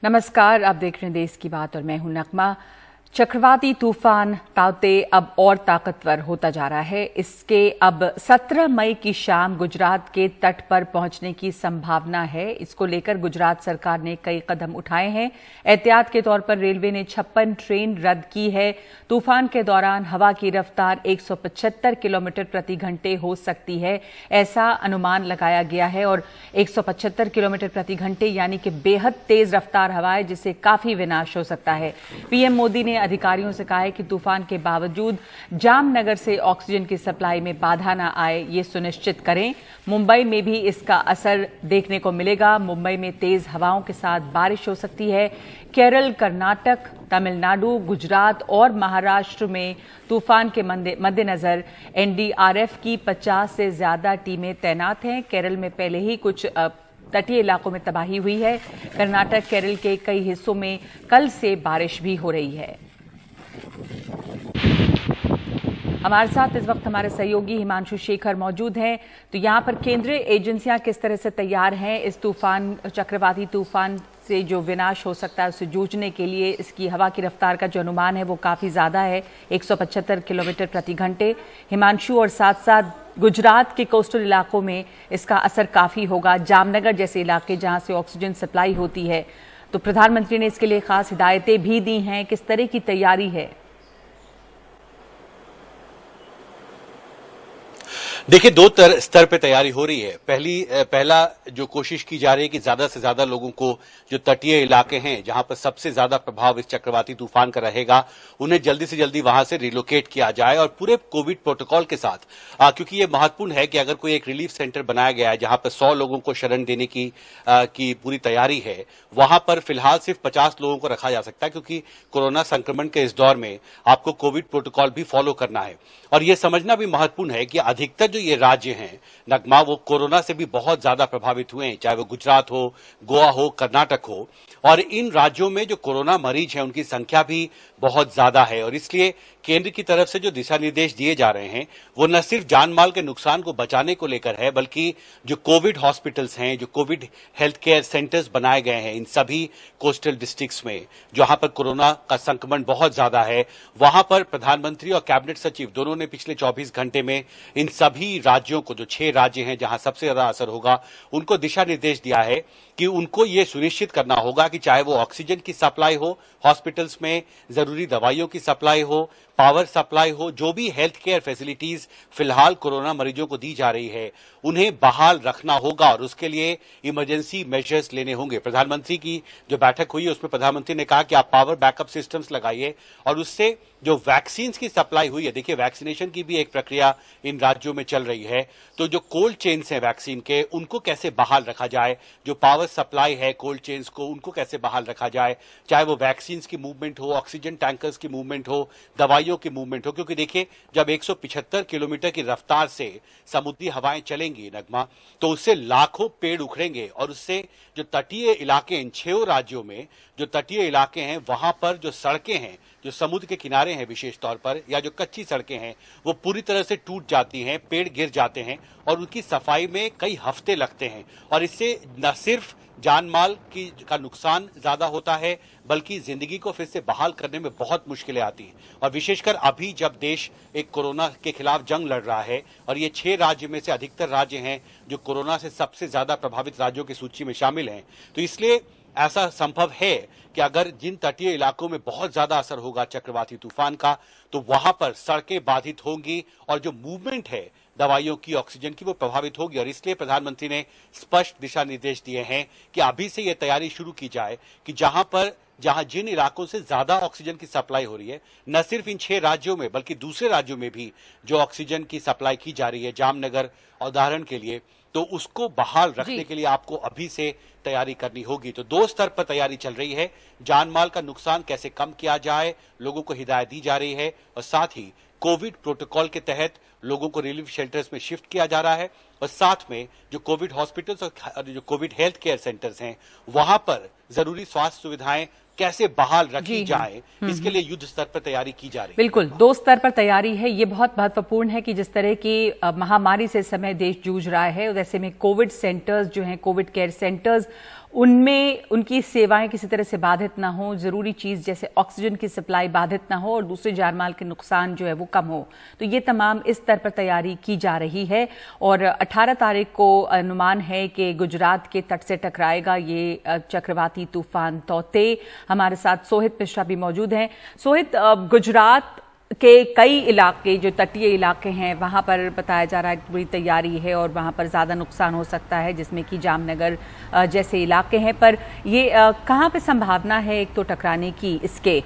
नमस्कार, आप देख रहे हैं देश की बात और मैं हूं नगमा। चक्रवाती तूफान ताउते अब और ताकतवर होता जा रहा है। इसके अब 17 मई की शाम गुजरात के तट पर पहुंचने की संभावना है। इसको लेकर गुजरात सरकार ने कई कदम उठाए हैं। एहतियात के तौर पर रेलवे ने 56 ट्रेन रद्द की है। तूफान के दौरान हवा की रफ्तार 175 किलोमीटर प्रति घंटे हो सकती है, ऐसा अनुमान लगाया गया है। और 175 किलोमीटर प्रति घंटे यानी कि बेहद तेज रफ्तार हवा है, जिससे काफी विनाश हो सकता है। पीएम मोदी ने अधिकारियों से कहा है कि तूफान के बावजूद जामनगर से ऑक्सीजन की सप्लाई में बाधा न आए, ये सुनिश्चित करें। मुंबई में भी इसका असर देखने को मिलेगा। मुंबई में तेज हवाओं के साथ बारिश हो सकती है। केरल, कर्नाटक, तमिलनाडु, गुजरात और महाराष्ट्र में तूफान के मद्देनजर एनडीआरएफ की 50 से ज्यादा टीमें तैनात हैं। केरल में पहले ही कुछ तटीय इलाकों में तबाही हुई है। कर्नाटक, केरल के कई हिस्सों में कल से बारिश भी हो रही है। हमारे साथ इस वक्त हमारे सहयोगी हिमांशु शेखर मौजूद हैं। तो यहाँ पर केंद्रीय एजेंसियां किस तरह से तैयार हैं इस तूफान, चक्रवाती तूफान से जो विनाश हो सकता है उससे जूझने के लिए? इसकी हवा की रफ्तार का जो अनुमान है वो काफी ज्यादा है, 175 किलोमीटर प्रति घंटे। हिमांशु, और साथ साथ गुजरात के कोस्टल इलाकों में इसका असर काफी होगा, जामनगर जैसे इलाके जहां से ऑक्सीजन सप्लाई होती है। तो प्रधानमंत्री ने इसके लिए खास हिदायतें भी दी हैं। किस तरह की तैयारी है? देखिए, दो स्तर पे तैयारी हो रही है। पहला जो कोशिश की जा रही है कि ज्यादा से ज्यादा लोगों को, जो तटीय इलाके हैं जहां पर सबसे ज्यादा प्रभाव इस चक्रवाती तूफान का रहेगा, उन्हें जल्दी से जल्दी वहां से रिलोकेट किया जाए और पूरे कोविड प्रोटोकॉल के साथ। क्योंकि ये महत्वपूर्ण है कि अगर कोई एक रिलीफ सेंटर बनाया गया है जहां पर 100 लोगों को शरण देने की पूरी तैयारी है, वहां पर फिलहाल सिर्फ 50 लोगों को रखा जा सकता है, क्योंकि कोरोना संक्रमण के इस दौर में आपको कोविड प्रोटोकॉल भी फॉलो करना है। और यह समझना भी महत्वपूर्ण है कि अधिकतर जो ये राज्य हैं नगमा, वो कोरोना से भी बहुत ज्यादा प्रभावित हुए हैं, चाहे वो गुजरात हो, गोवा हो, कर्नाटक हो। और इन राज्यों में जो कोरोना मरीज हैं उनकी संख्या भी बहुत ज्यादा है। और इसलिए केंद्र की तरफ से जो दिशा निर्देश दिए जा रहे हैं वो न सिर्फ जान माल के नुकसान को बचाने को लेकर है, बल्कि जो कोविड हॉस्पिटल्स हैं, जो कोविड हेल्थ केयर सेंटर्स बनाए गए हैं इन सभी कोस्टल डिस्ट्रिक्ट्स में जहां पर कोरोना का संक्रमण बहुत ज्यादा है, वहां पर प्रधानमंत्री और कैबिनेट सचिव दोनों ने पिछले 24 घंटे में इन सभी राज्यों को, जो 6 राज्य हैं जहां सबसे ज्यादा असर होगा, उनको दिशा निर्देश दिया है कि उनको ये सुनिश्चित करना होगा कि चाहे वो ऑक्सीजन की सप्लाई हो हॉस्पिटल्स में, जरूरी दवाइयों की सप्लाई हो, पावर सप्लाई हो, जो भी हेल्थ केयर फैसिलिटीज फिलहाल कोरोना मरीजों को दी जा रही है उन्हें बहाल रखना होगा और उसके लिए इमरजेंसी मेजर्स लेने होंगे। प्रधानमंत्री की जो बैठक हुई है उसमें प्रधानमंत्री ने कहा कि आप पावर बैकअप सिस्टम्स लगाइए और उससे जो वैक्सीन की सप्लाई हुई है, देखिए वैक्सीनेशन की भी एक प्रक्रिया इन राज्यों में चल रही है, तो जो कोल्ड चेन्स हैं वैक्सीन के, उनको कैसे बहाल रखा जाए, जो पावर सप्लाई है कोल्ड चेन्स को, उनको कैसे बहाल रखा जाए, चाहे वो वैक्सीन की मूवमेंट हो, ऑक्सीजन टैंकर्स की मूवमेंट हो, दवाइयों की मूवमेंट हो। क्योंकि देखिए, जब 175 किलोमीटर की रफ्तार से समुद्री हवाएं चलेंगी नगमा, तो उससे लाखों पेड़ उखड़ेंगे और उससे जो तटीय इलाके इन 6 राज्यों में जो तटीय इलाके हैं वहां पर जो सड़कें हैं, जो समुद्र के किनारे हैं विशेष तौर पर, या जो कच्ची सड़कें हैं, वो पूरी तरह से टूट जाती हैं, पेड़ गिर जाते हैं और उनकी सफाई में कई हफ्ते लगते हैं। और इससे न सिर्फ जान माल का नुकसान ज्यादा होता है, बल्कि जिंदगी को फिर से बहाल करने में बहुत मुश्किलें आती हैं। और विशेषकर अभी जब देश एक कोरोना के खिलाफ जंग लड़ रहा है और ये 6 राज्य में से अधिकतर राज्य हैं जो कोरोना से सबसे ज्यादा प्रभावित राज्यों की सूची में शामिल हैं, तो इसलिए ऐसा संभव है कि अगर जिन तटीय इलाकों में बहुत ज्यादा असर होगा चक्रवाती तूफान का, तो वहां पर सड़कें बाधित होंगी और जो मूवमेंट है दवाइयों की, ऑक्सीजन की, वो प्रभावित होगी। और इसलिए प्रधानमंत्री ने स्पष्ट दिशा निर्देश दिए हैं कि अभी से यह तैयारी शुरू की जाए कि जहां जिन इलाकों से ज्यादा ऑक्सीजन की सप्लाई हो रही है, न सिर्फ इन 6 राज्यों में बल्कि दूसरे राज्यों में भी जो ऑक्सीजन की सप्लाई की जा रही है, जामनगर उदाहरण के लिए, तो उसको बहाल रखने के लिए आपको अभी से तैयारी करनी होगी। तो 2 स्तर पर तैयारी चल रही है। जान माल का नुकसान कैसे कम किया जाए, लोगों को हिदायत दी जा रही है, और साथ ही कोविड प्रोटोकॉल के तहत लोगों को रिलीफ शेल्टर्स में शिफ्ट किया जा रहा है, और साथ में जो कोविड हॉस्पिटल्स और जो कोविड हेल्थ केयर सेंटर्स हैं वहां पर जरूरी स्वास्थ्य सुविधाएं कैसे बहाल रखी जाए, इसके लिए युद्ध स्तर पर तैयारी की जा रही है। बिल्कुल, 2 स्तर पर तैयारी है। ये बहुत महत्वपूर्ण है कि जिस तरह की महामारी से समय देश जूझ रहा है, वैसे में कोविड सेंटर्स जो हैं, कोविड केयर सेंटर्स, उनमें उनकी सेवाएं किसी तरह से बाधित ना हो, जरूरी चीज जैसे ऑक्सीजन की सप्लाई बाधित ना हो और दूसरे जानमाल के नुकसान जो है वो कम हो। तो ये तमाम इस स्तर पर तैयारी की जा रही है और 18 तारीख को अनुमान है कि गुजरात के तट से टकराएगा ये चक्रवाती तूफान तौते। हमारे साथ सोहित मिश्रा भी मौजूद हैं। सोहित, गुजरात के कई इलाके जो तटीय इलाके हैं वहां पर बताया जा रहा है कि पूरी तैयारी है और वहां पर ज्यादा नुकसान हो सकता है, जिसमें कि जामनगर जैसे इलाके हैं। पर ये कहां पे संभावना है एक तो टकराने की, इसके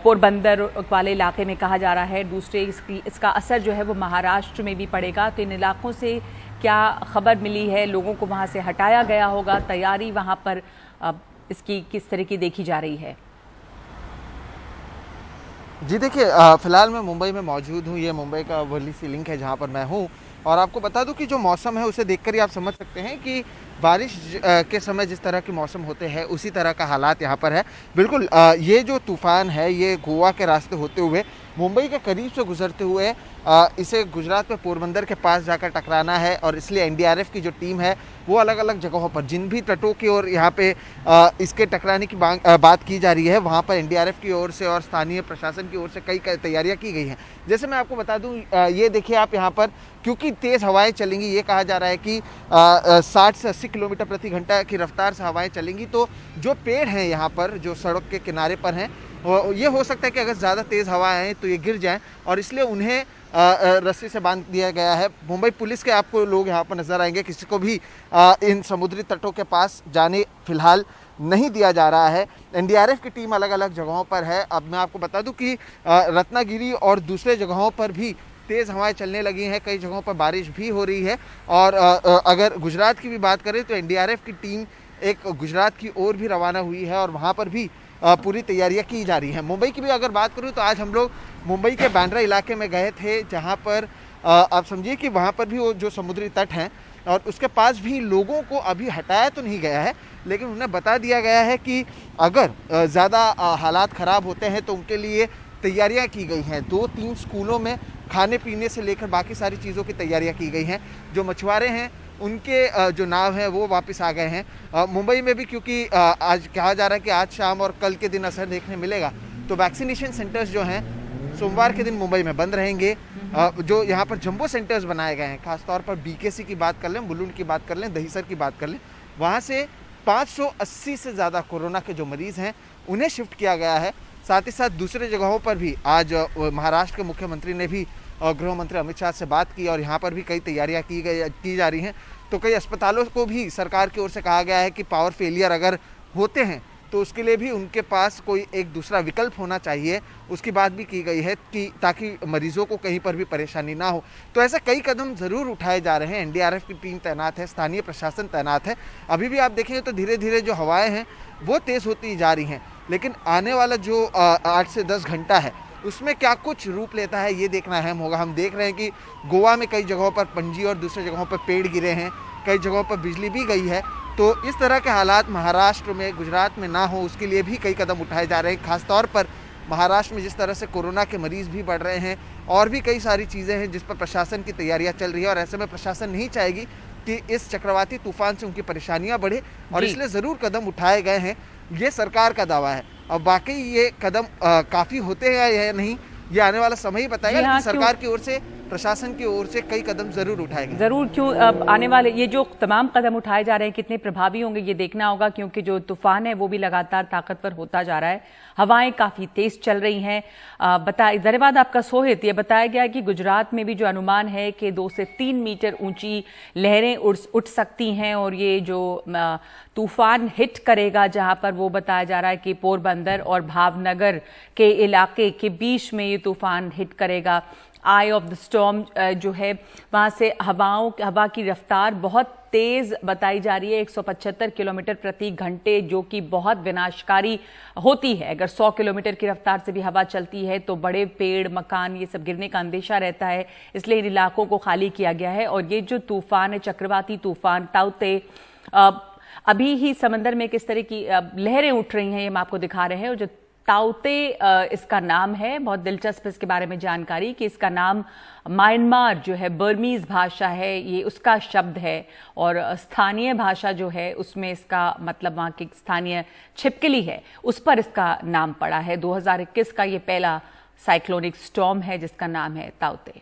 पोरबंदर वाले इलाके में कहा जा रहा है, दूसरे इसका असर जो है वो महाराष्ट्र में भी पड़ेगा। तो इन इलाकों से क्या खबर मिली है? लोगों को वहां से हटाया गया होगा? तैयारी वहां पर इसकी किस तरह की देखी जा रही है? जी देखिए, फिलहाल मैं मुंबई में मौजूद हूँ। ये मुंबई का वर्ली सी लिंक है जहाँ पर मैं हूँ और आपको बता दूँ कि जो मौसम है उसे देखकर ही आप समझ सकते हैं कि बारिश के समय जिस तरह के मौसम होते हैं उसी तरह का हालात यहाँ पर है। बिल्कुल ये जो तूफ़ान है ये गोवा के रास्ते होते हुए मुंबई के करीब से गुजरते हुए इसे गुजरात में पोरबंदर के पास जाकर टकराना है और इसलिए एनडीआरएफ की जो टीम है वो अलग अलग जगहों पर जिन भी तटों की ओर यहाँ पे इसके टकराने की बात की जा रही है वहाँ पर एनडीआरएफ की ओर से और स्थानीय प्रशासन की ओर से कई तैयारियाँ की गई हैं। जैसे मैं आपको बता दूँ, ये देखिए आप यहाँ पर, क्योंकि तेज़ हवाएं चलेंगी, ये कहा जा रहा है कि 60 से 80 किलोमीटर प्रति घंटा की रफ्तार से हवाएं चलेंगी, तो जो पेड़ हैं यहाँ पर जो सड़क के किनारे पर हैं ये हो सकता है कि अगर ज़्यादा तेज़ हवा आए तो ये गिर जाएं और इसलिए उन्हें रस्सी से बांध दिया गया है। मुंबई पुलिस के आपको लोग यहाँ पर नजर आएंगे, किसी को भी इन समुद्री तटों के पास जाने फिलहाल नहीं दिया जा रहा है। एनडीआरएफ की टीम अलग अलग जगहों पर है। अब मैं आपको बता दूं कि रत्नागिरी और दूसरे जगहों पर भी तेज़ हवाएं चलने लगी हैं, कई जगहों पर बारिश भी हो रही है। और अगर गुजरात की भी बात करें तो एनडीआरएफ की टीम एक गुजरात की ओर भी रवाना हुई है और वहाँ पर भी पूरी तैयारियां की जा रही हैं। मुंबई की भी अगर बात करूं तो आज हम लोग मुंबई के बांद्रा इलाके में गए थे, जहां पर आप समझिए कि वहां पर भी वो जो समुद्री तट हैं और उसके पास भी लोगों को अभी हटाया तो नहीं गया है, लेकिन उन्हें बता दिया गया है कि अगर ज़्यादा हालात ख़राब होते हैं तो उनके लिए तैयारियां की गई हैं। 2-3 स्कूलों में खाने पीने से लेकर बाकी सारी चीज़ों की तैयारियां की गई हैं। जो मछुआरे हैं उनके जो नाव हैं वो वापस आ गए हैं। मुंबई में भी क्योंकि आज कहा जा रहा है कि आज शाम और कल के दिन असर देखने मिलेगा, तो वैक्सीनेशन सेंटर्स जो हैं सोमवार के दिन मुंबई में बंद रहेंगे। जो यहाँ पर जंबो सेंटर्स बनाए गए हैं, खासतौर पर बीकेसी की बात कर लें, मुलुंड की बात कर लें, दहीसर की बात कर लें, वहाँ से 580 से ज़्यादा कोरोना के जो मरीज़ हैं उन्हें शिफ्ट किया गया है। साथ ही साथ दूसरे जगहों पर भी आज महाराष्ट्र के मुख्यमंत्री ने भी गृह मंत्री अमित शाह से बात की और यहाँ पर भी कई तैयारियां की जा रही हैं। तो कई अस्पतालों को भी सरकार की ओर से कहा गया है कि पावर फेलियर अगर होते हैं तो उसके लिए भी उनके पास कोई एक दूसरा विकल्प होना चाहिए, उसकी बात भी की गई है कि ताकि मरीजों को कहीं पर भी परेशानी ना हो। तो ऐसे कई कदम ज़रूर उठाए जा रहे हैं। एनडीआरएफ की टीम तैनात है, स्थानीय प्रशासन तैनात है। अभी भी आप देखेंगे तो धीरे धीरे जो हवाएं हैं वो तेज़ होती जा रही हैं, लेकिन आने वाला जो 8 से 10 घंटा है उसमें क्या कुछ रूप लेता है ये देखना अहम होगा। हम देख रहे हैं कि गोवा में कई जगहों पर पणजी और दूसरे जगहों पर पेड़ गिरे हैं, कई जगहों पर बिजली भी गई है। तो इस तरह के हालात महाराष्ट्र में, गुजरात में ना हो, उसके लिए भी कई कदम उठाए जा रहे हैं। खासतौर पर महाराष्ट्र में जिस तरह से कोरोना के मरीज़ भी बढ़ रहे हैं और भी कई सारी चीज़ें हैं जिस पर प्रशासन की तैयारियां चल रही है और ऐसे में प्रशासन नहीं चाहेगी कि इस चक्रवाती तूफान से उनकी परेशानियां बढ़े और इसलिए ज़रूर कदम उठाए गए हैं। ये सरकार का दावा है। अब बाकी ये कदम काफ़ी होते हैं या नहीं ये आने वाला समय ही बताएगा, लेकिन सरकार की ओर से, प्रशासन की ओर से कई कदम जरूर उठाए गए। जरूर, क्यों अब आने वाले ये जो तमाम कदम उठाए जा रहे हैं कितने प्रभावी होंगे ये देखना होगा, क्योंकि जो तूफान है वो भी लगातार ताकतवर होता जा रहा है, हवाएं काफी तेज चल रही हैं। धन्यवाद आपका सोहित। ये बताया गया कि गुजरात में भी जो अनुमान है कि 2 से 3 मीटर ऊंची लहरें उठ सकती हैं और ये जो तूफान हिट करेगा जहां पर वो बताया जा रहा है कि पोरबंदर और भावनगर के इलाके के बीच में ये तूफान हिट करेगा। आई ऑफ द स्टॉर्म जो है वहां से हवा की रफ्तार बहुत तेज बताई जा रही है, 175 किलोमीटर प्रति घंटे, जो कि बहुत विनाशकारी होती है। अगर 100 किलोमीटर की रफ्तार से भी हवा चलती है तो बड़े पेड़, मकान, ये सब गिरने का अंदेशा रहता है। इसलिए इन इलाकों को खाली किया गया है। और ये जो तूफान है, चक्रवाती तूफान ताउते, अभी ही समंदर में किस तरह की लहरें उठ रही हैं ये हम आपको दिखा रहे हैं। और जो ताउते इसका नाम है। बहुत दिलचस्प इसके बारे में जानकारी कि इसका नाम म्यांमार जो है बर्मीज भाषा है, ये उसका शब्द है और स्थानीय भाषा जो है उसमें इसका मतलब वहाँ की स्थानीय छिपकली है, उस पर इसका नाम पड़ा है। 2021 का ये पहला साइक्लोनिक स्टॉर्म है जिसका नाम है ताउते।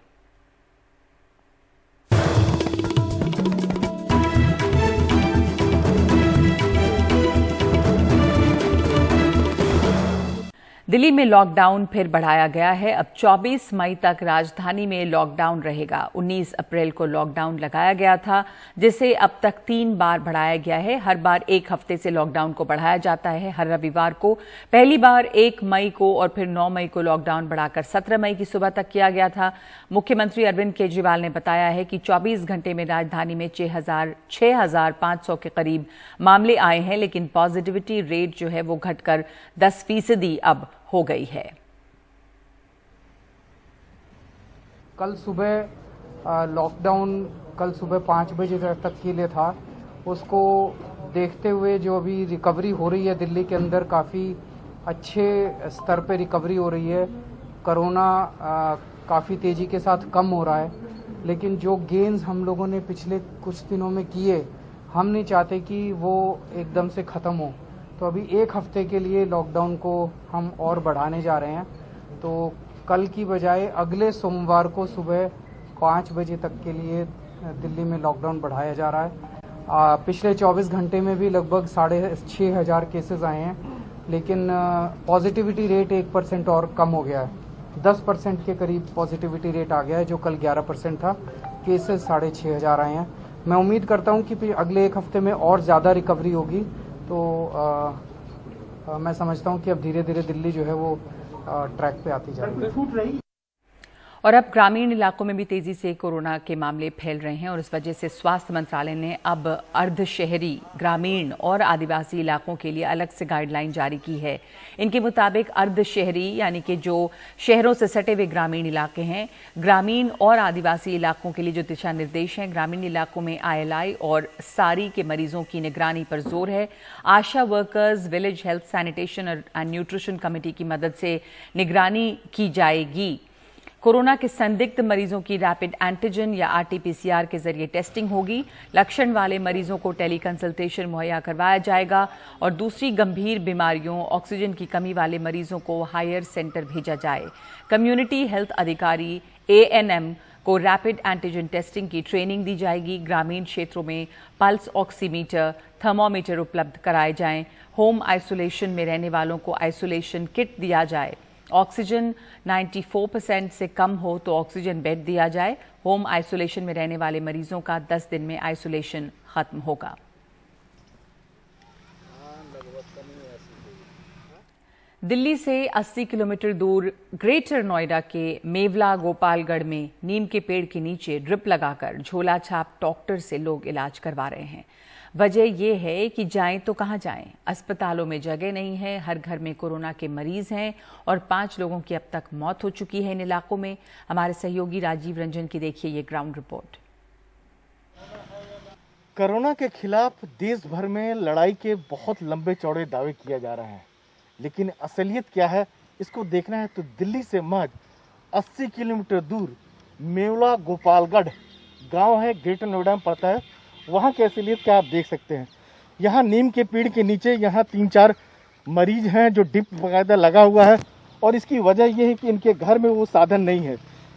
दिल्ली में लॉकडाउन फिर बढ़ाया गया है। अब 24 मई तक राजधानी में लॉकडाउन रहेगा। 19 अप्रैल को लॉकडाउन लगाया गया था, जिसे अब तक 3 बार बढ़ाया गया है। हर बार 1 हफ्ते से लॉकडाउन को बढ़ाया जाता है। हर रविवार को पहली बार 1 मई को और फिर 9 मई को लॉकडाउन बढ़ाकर 17 मई की सुबह तक किया गया था। मुख्यमंत्री अरविंद केजरीवाल ने बताया है कि 24 घंटे में राजधानी में 6,500 के करीब मामले आए हैं, लेकिन पॉजिटिविटी रेट जो है वो घटकर 10% अब हो गई है। कल सुबह लॉकडाउन कल सुबह 5 बजे तक के लिए था। उसको देखते हुए जो अभी रिकवरी हो रही है दिल्ली के अंदर, काफ़ी अच्छे स्तर पे रिकवरी हो रही है। कोरोना काफ़ी तेज़ी के साथ कम हो रहा है, लेकिन जो गेन्स हम लोगों ने पिछले कुछ दिनों में किए, हम नहीं चाहते कि वो एकदम से ख़त्म हो। तो अभी 1 हफ्ते के लिए लॉकडाउन को हम और बढ़ाने जा रहे हैं। तो कल की बजाय अगले सोमवार को सुबह 5 बजे तक के लिए दिल्ली में लॉकडाउन बढ़ाया जा रहा है। पिछले 24 घंटे में भी लगभग 6,500 केसेस आए हैं, लेकिन पॉजिटिविटी रेट 1% और कम हो गया है। 10% के करीब पॉजिटिविटी रेट आ गया है, जो कल 11% था। केसेस 6,500 आए हैं। मैं उम्मीद करता हूं कि अगले 1 हफ्ते में और ज़्यादा रिकवरी होगी। तो मैं समझता हूं कि अब धीरे धीरे दिल्ली जो है वो ट्रैक पे आती जा रही है। और अब ग्रामीण इलाकों में भी तेजी से कोरोना के मामले फैल रहे हैं और इस वजह से स्वास्थ्य मंत्रालय ने अब अर्ध शहरी, ग्रामीण और आदिवासी इलाकों के लिए अलग से गाइडलाइन जारी की है। इनके मुताबिक अर्ध शहरी यानी कि जो शहरों से सटे हुए ग्रामीण इलाके हैं, ग्रामीण और आदिवासी इलाकों के लिए जो दिशा निर्देश हैं, ग्रामीण इलाकों में ILI और सारी के मरीजों की निगरानी पर जोर है। ASHA workers, village health sanitation and nutrition committee की मदद से निगरानी की जाएगी। कोरोना के संदिग्ध मरीजों की रैपिड एंटीजन या RT-PCR के जरिए टेस्टिंग होगी। लक्षण वाले मरीजों को टेली कंसल्टेशन मुहैया करवाया जाएगा और दूसरी गंभीर बीमारियों, ऑक्सीजन की कमी वाले मरीजों को हायर सेंटर भेजा जाए। कम्युनिटी हेल्थ अधिकारी ANM को रैपिड एंटीजन टेस्टिंग की ट्रेनिंग दी जाएगी। ग्रामीण क्षेत्रों में पल्स ऑक्सीमीटर, थर्मोमीटर उपलब्ध कराए जाएं। होम आइसोलेशन में रहने वालों को आइसोलेशन किट दिया जाए। ऑक्सीजन 94% से कम हो तो ऑक्सीजन बेड दिया जाए। होम आइसोलेशन में रहने वाले मरीजों का 10 दिन में आइसोलेशन खत्म होगा। दिल्ली से 80 किलोमीटर दूर ग्रेटर नोएडा के मेवला गोपालगढ़ में नीम के पेड़ के नीचे ड्रिप लगाकर झोला छाप डॉक्टर से लोग इलाज करवा रहे हैं। वजह यह है कि जाएं तो कहां जाएं, अस्पतालों में जगह नहीं है। हर घर में कोरोना के मरीज हैं और 5 लोगों की अब तक मौत हो चुकी है इन इलाकों में। हमारे सहयोगी राजीव रंजन की देखिए ये ग्राउंड रिपोर्ट। कोरोना के खिलाफ देश भर में लड़ाई के बहुत लंबे चौड़े दावे किए जा रहे हैं, लेकिन असलियत क्या है इसको देखना है तो दिल्ली से महज 80 किलोमीटर दूर मेवला गोपालगढ़ गांव है, ग्रेटर नोएडा में पड़ता है। वहाँ की असलियत क्या आप देख सकते हैं। यहाँ नीम के पेड़ के नीचे यहाँ 3-4 मरीज हैं जो डिप बाकायदा लगा हुआ है, और इसकी वजह यह है कि इनके घर में वो साधन नहीं है।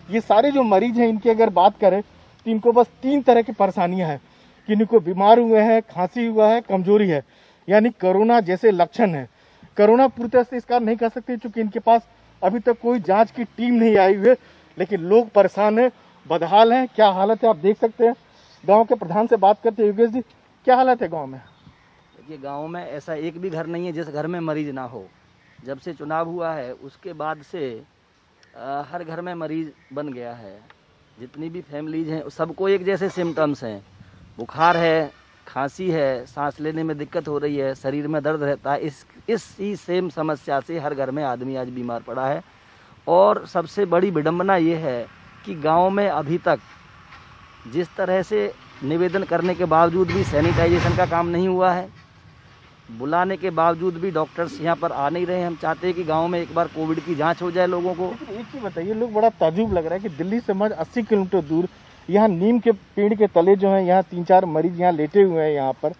ये सारे जो मरीज हैं इनकी अगर बात करें तो इनको बस 3 तरह की परेशानियां हैं कि इनको बीमार हुए हैं, खांसी हुआ है, कमजोरी है, यानी कोरोना जैसे लक्षण है। कोरोना पूरी तरह से इसका नहीं कर सकते क्योंकि इनके पास अभी तक कोई जांच की टीम नहीं आई हुई है, लेकिन लोग परेशान हैं, बदहाल हैं। क्या हालत है आप देख सकते हैं। गांव के प्रधान से बात करते हैं। योगेश जी, क्या हालत है गांव में? देखिए, गांव में ऐसा एक भी घर नहीं है जिस घर में मरीज ना हो। जब से चुनाव हुआ है उसके बाद से हर घर में मरीज बन गया है। जितनी भी फैमिलीज हैं सबको एक जैसे सिम्टम्स हैं। बुखार है, खांसी है, सांस लेने में दिक्कत हो रही है, शरीर में दर्द रहता है। इसी सेम समस्या से हर घर में आदमी आज बीमार पड़ा है। और सबसे बड़ी विडंबना ये है कि गांव में अभी तक जिस तरह से निवेदन करने के बावजूद भी सैनिटाइजेशन का काम नहीं हुआ है। बुलाने के बावजूद भी डॉक्टर्स यहाँ पर आ नहीं रहे हैं। हम चाहते हैं कि गांव में एक बार कोविड की जांच हो जाए लोगों को। एक ही बताइए, लोग बड़ा ताज्जुब लग रहा है कि दिल्ली से महज 80 किलोमीटर दूर यहाँ नीम के पेड़ के तले जो है, यहाँ 3-4 मरीज यहाँ लेटे हुए हैं यहाँ पर।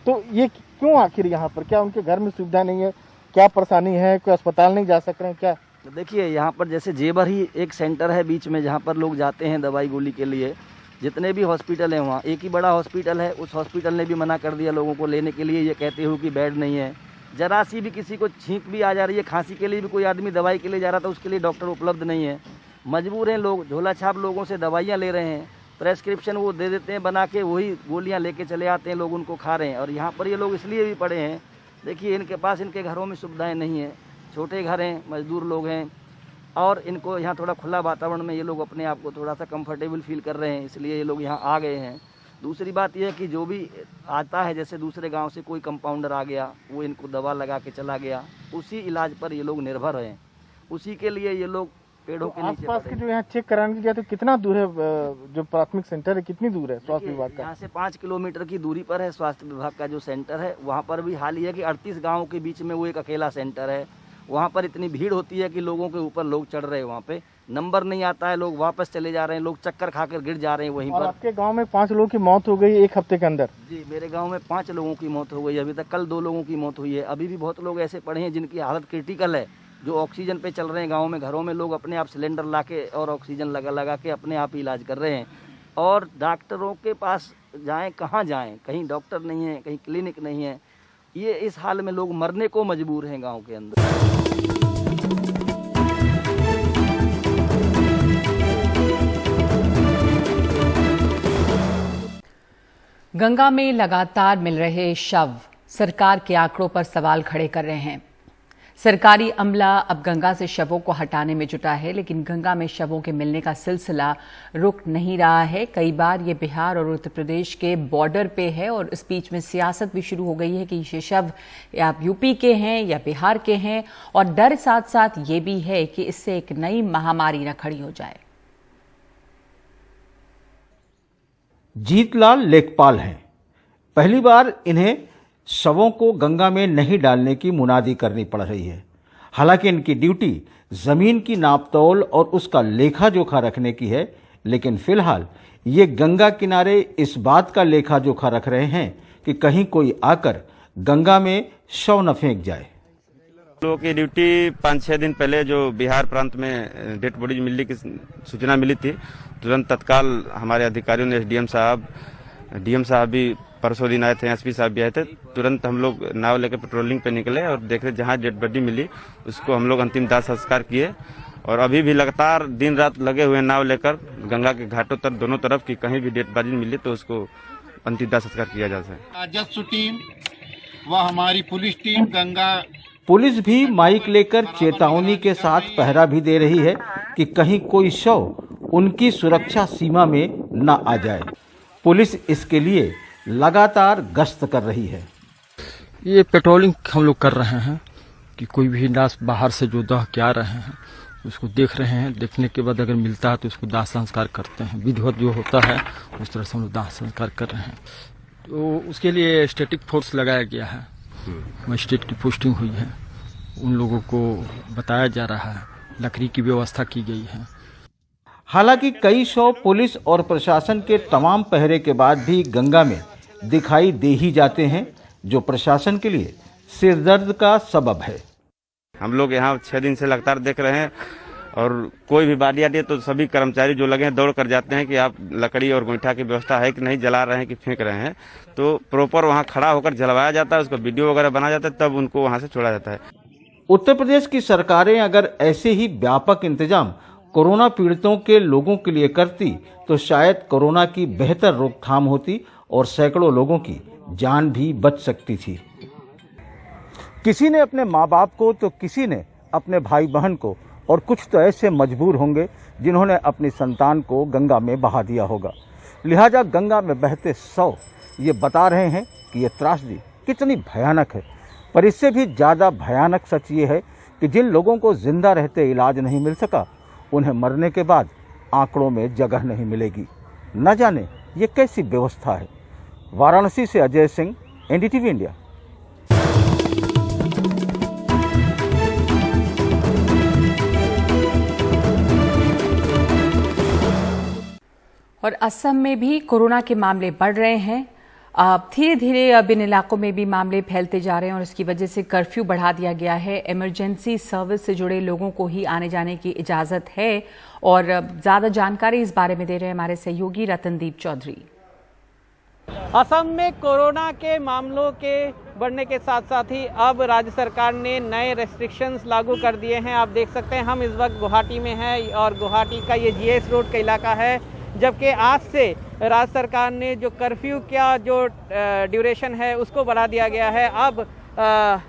तो ये क्यों आखिर यहाँ पर? क्या उनके घर में सुविधा नहीं है? क्या परेशानी है? कोई अस्पताल नहीं जा सक रहे हैं क्या? देखिए, यहाँ पर जैसे जेबर ही एक सेंटर है बीच में, जहाँ पर लोग जाते हैं दवाई गोली के लिए। जितने भी हॉस्पिटल हैं वहाँ एक ही बड़ा हॉस्पिटल है, उस हॉस्पिटल ने भी मना कर दिया लोगों को लेने के लिए, ये कहते हो कि बेड नहीं है। जरा सी भी किसी को छींक भी आ जा रही है, खांसी के लिए भी कोई आदमी दवाई के लिए जा रहा था, उसके लिए डॉक्टर उपलब्ध नहीं है। मजबूर हैं लोग, झोला छाप लोगों से दवाइयाँ ले रहे हैं, प्रेस्क्रिप्शन वो दे देते हैं बना के, वही गोलियाँ लेके चले आते हैं, लोग उनको खा रहे हैं। और यहाँ पर ये लोग इसलिए भी पड़े हैं, देखिए इनके पास इनके घरों में सुविधाएँ नहीं हैं, छोटे घर हैं, मजदूर लोग हैं, और इनको यहाँ थोड़ा खुला वातावरण में ये लोग अपने आप को थोड़ा सा कंफर्टेबल फील कर रहे हैं, इसलिए ये लोग यहाँ आ गए हैं। दूसरी बात यह है कि जो भी आता है, जैसे दूसरे गांव से कोई कंपाउंडर आ गया, वो इनको दवा लगा के चला गया, उसी इलाज पर ये लोग निर्भर हैं, उसी के लिए ये लोग पेड़ों के नीचे। आसपास के जो यहाँ चेक कराने गया तो कितना दूर है जो प्राथमिक सेंटर है, कितनी दूर है स्वास्थ्य विभाग का? यहाँ से 5 किलोमीटर की दूरी पर है स्वास्थ्य विभाग का जो सेंटर है। वहाँ पर भी हाल ही है कि 38 गाँव के बीच में वो एक अकेला सेंटर है। वहाँ पर इतनी भीड़ होती है कि लोगों के ऊपर लोग चढ़ रहे हैं, वहाँ पे नंबर नहीं आता है, लोग वापस चले जा रहे हैं, लोग चक्कर खाकर गिर जा रहे हैं वहीं पर। आपके गांव में 5 लोगों की मौत हो गई 1 हफ्ते के अंदर? जी, मेरे गांव में 5 लोगों की मौत हो गई अभी तक। कल 2 लोगों की मौत हुई है। अभी भी बहुत लोग ऐसे पड़े हैं जिनकी हालत क्रिटिकल है, जो ऑक्सीजन पे चल रहे हैं। गाँव में घरों में लोग अपने आप सिलेंडर ला के और ऑक्सीजन लगा के अपने आप ही इलाज कर रहे हैं। और डॉक्टरों के पास जाएँ, कहाँ जाएँ? कहीं डॉक्टर नहीं है, कहीं क्लिनिक नहीं है। ये इस हाल में लोग मरने को मजबूर हैं गाँव के अंदर। गंगा में लगातार मिल रहे शव सरकार के आंकड़ों पर सवाल खड़े कर रहे हैं। सरकारी अमला अब गंगा से शवों को हटाने में जुटा है, लेकिन गंगा में शवों के मिलने का सिलसिला रुक नहीं रहा है। कई बार ये बिहार और उत्तर प्रदेश के बॉर्डर पे है और इस बीच में सियासत भी शुरू हो गई है कि ये शव या यूपी के हैं या बिहार के हैं, और डर साथ साथ ये भी है कि इससे एक नई महामारी न खड़ी हो जाए। जीतलाल लेखपाल हैं। पहली बार इन्हें शवों को गंगा में नहीं डालने की मुनादी करनी पड़ रही है। हालांकि इनकी ड्यूटी जमीन की नापतोल और उसका लेखा जोखा रखने की है, लेकिन फिलहाल ये गंगा किनारे इस बात का लेखा जोखा रख रहे हैं कि कहीं कोई आकर गंगा में शव न फेंक जाए। लोगों की ड्यूटी 5-6 दिन पहले जो बिहार प्रांत में डेड बॉडीज मिलने की सूचना मिली थी, तुरंत तत्काल हमारे अधिकारियों ने डीएम साहब भी परसों दिन आए थे, एसपी साहब भी आए थे। तुरंत हम लोग नाव लेकर पेट्रोलिंग पे निकले और देख रहे जहाँ डेड बॉडी मिली उसको हम लोग अंतिम दाह संस्कार किए। और अभी भी लगातार दिन रात लगे हुए नाव लेकर गंगा के घाटों तक दोनों तरफ की कहीं भी डेड बॉडी मिली तो उसको अंतिम दाह संस्कार किया जा सके। राजस्व टीम व हमारी पुलिस टीम गंगा पुलिस भी माइक लेकर चेतावनी के साथ पहरा भी दे रही है कि कहीं कोई शव उनकी सुरक्षा सीमा में न आ जाए। पुलिस इसके लिए लगातार गश्त कर रही है। ये पेट्रोलिंग हम लोग कर रहे हैं कि कोई भी लाश बाहर से जो दाह के आ रहे हैं उसको देख रहे हैं। देखने के बाद अगर मिलता है तो उसको दाह संस्कार करते हैं। विधिवत जो होता है उस तरह से हम लोग दाह संस्कार कर रहे हैं। तो उसके लिए स्टैटिक फोर्स लगाया गया है, मजिस्ट्रेट की पोस्टिंग हुई है, उन लोगों को बताया जा रहा है, लकड़ी की व्यवस्था की गई है। हालांकि कई शव पुलिस और प्रशासन के तमाम पहरे के बाद भी गंगा में दिखाई दे ही जाते हैं, जो प्रशासन के लिए सिरदर्द का सबब है। हम लोग यहाँ 6 दिन से लगातार देख रहे हैं और कोई भी बारी आती है तो सभी कर्मचारी जो लगे हैं दौड़ कर जाते हैं कि आप लकड़ी और गोईठा की व्यवस्था है कि नहीं, जला रहे हैं कि फेंक रहे हैं। तो प्रॉपर वहाँ खड़ा होकर जलवाया जाता है, उसका वीडियो वगैरह बनाया जाता है, तब उनको वहाँ से छोड़ा जाता है। उत्तर प्रदेश की सरकारें अगर ऐसे ही व्यापक इंतजाम कोरोना पीड़ितों के लोगों के लिए करती तो शायद कोरोना की बेहतर रोकथाम होती और सैकड़ों लोगों की जान भी बच सकती थी। किसी ने अपने माँ बाप को तो किसी ने अपने भाई बहन को, और कुछ तो ऐसे मजबूर होंगे जिन्होंने अपनी संतान को गंगा में बहा दिया होगा। लिहाजा गंगा में बहते शव ये बता रहे हैं कि ये त्रासदी कितनी भयानक है। पर इससे भी ज़्यादा भयानक सच ये है कि जिन लोगों को जिंदा रहते इलाज नहीं मिल सका, उन्हें मरने के बाद आंकड़ों में जगह नहीं मिलेगी। न जाने ये कैसी व्यवस्था है। वाराणसी से अजय सिंह, एनडीटीवी इंडिया। और असम में भी कोरोना के मामले बढ़ रहे हैं। धीरे धीरे अब इन इलाकों में भी मामले फैलते जा रहे हैं और इसकी वजह से कर्फ्यू बढ़ा दिया गया है। इमरजेंसी सर्विस से जुड़े लोगों को ही आने जाने की इजाजत है और ज्यादा जानकारी इस बारे में दे रहे हैं हमारे सहयोगी रतनदीप चौधरी। असम में कोरोना के मामलों के बढ़ने के साथ साथ ही अब राज्य सरकार ने नए रेस्ट्रिक्शंस लागू कर दिए हैं। आप देख सकते हैं हम इस वक्त गुवाहाटी में हैं और गुवाहाटी का ये जीएस रोड का इलाका है, जबकि आज से राज्य सरकार ने जो कर्फ्यू का जो ड्यूरेशन है उसको बढ़ा दिया गया है। अब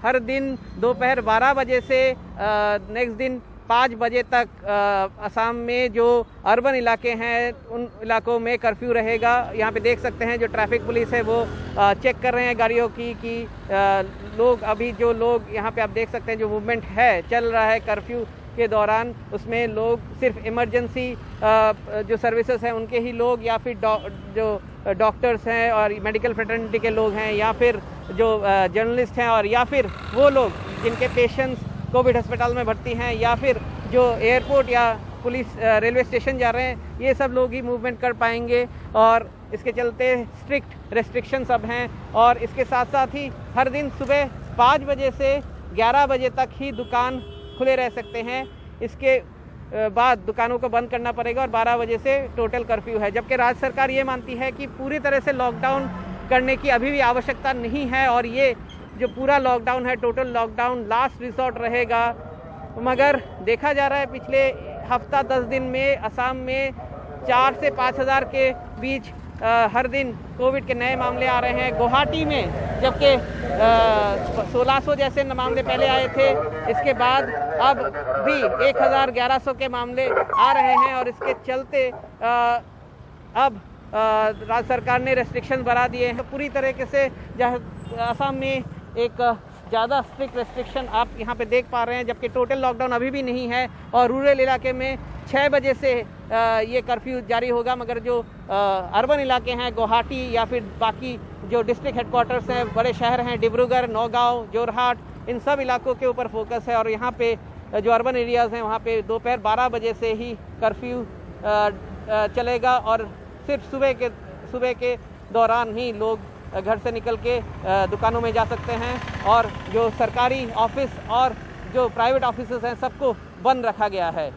हर दिन दोपहर 12 बजे से नेक्स्ट दिन 5 बजे तक असम में जो अर्बन इलाके हैं उन इलाकों में कर्फ्यू रहेगा। यहाँ पे देख सकते हैं जो ट्रैफिक पुलिस है वो चेक कर रहे हैं गाड़ियों की कि लोग अभी जो लोग यहाँ पे आप देख सकते हैं जो मूवमेंट है चल रहा है कर्फ्यू के दौरान, उसमें लोग सिर्फ इमरजेंसी जो सर्विसेज हैं उनके ही लोग या फिर जो डॉक्टर्स हैं और मेडिकल फ्रेटर्निटी के लोग हैं या फिर जो जर्नलिस्ट हैं और या फिर वो लोग जिनके पेशेंट्स कोविड अस्पताल में भर्ती हैं या फिर जो एयरपोर्ट या पुलिस रेलवे स्टेशन जा रहे हैं, ये सब लोग ही मूवमेंट कर पाएंगे। और इसके चलते स्ट्रिक्ट रेस्ट्रिक्शंस अब हैं और इसके साथ साथ ही हर दिन सुबह 5 बजे से 11 बजे तक ही दुकान खुले रह सकते हैं। इसके बाद दुकानों को बंद करना पड़ेगा और 12 बजे से टोटल कर्फ्यू है। जबकि राज्य सरकार ये मानती है कि पूरी तरह से लॉकडाउन करने की अभी भी आवश्यकता नहीं है और ये जो पूरा लॉकडाउन है, टोटल लॉकडाउन लास्ट रिसोर्ट रहेगा। मगर देखा जा रहा है पिछले हफ्ता 10 दिन में असम में 4 से 5 हज़ार के बीच हर दिन कोविड के नए मामले आ रहे हैं। गुवाहाटी में जबकि 1600 जैसे मामले पहले आए थे, इसके बाद अब भी 1100 के मामले आ रहे हैं और इसके चलते अब राज्य सरकार ने रेस्ट्रिक्शन बढ़ा दिए हैं पूरी तरीके से। असम में एक ज़्यादा स्ट्रिक्ट रेस्ट्रिक्शन आप यहाँ पे देख पा रहे हैं, जबकि टोटल लॉकडाउन अभी भी नहीं है और रूरल इलाके में 6 बजे से ये कर्फ्यू जारी होगा। मगर जो अर्बन इलाके हैं गुवाहाटी या फिर बाकी जो डिस्ट्रिक्ट हेडक्वार्टर्स हैं, बड़े शहर हैं, डिब्रूगढ़, नौगांव, जोरहाट, इन सब इलाकों के ऊपर फोकस है और यहाँ पे जो अर्बन एरियाज़ हैं वहाँ पे दोपहर 12 बजे से ही कर्फ्यू चलेगा और सिर्फ सुबह के दौरान ही लोग घर से निकल के दुकानों में जा सकते हैं और जो सरकारी ऑफिस और जो प्राइवेट ऑफिसेज हैं सबको बंद रखा गया है।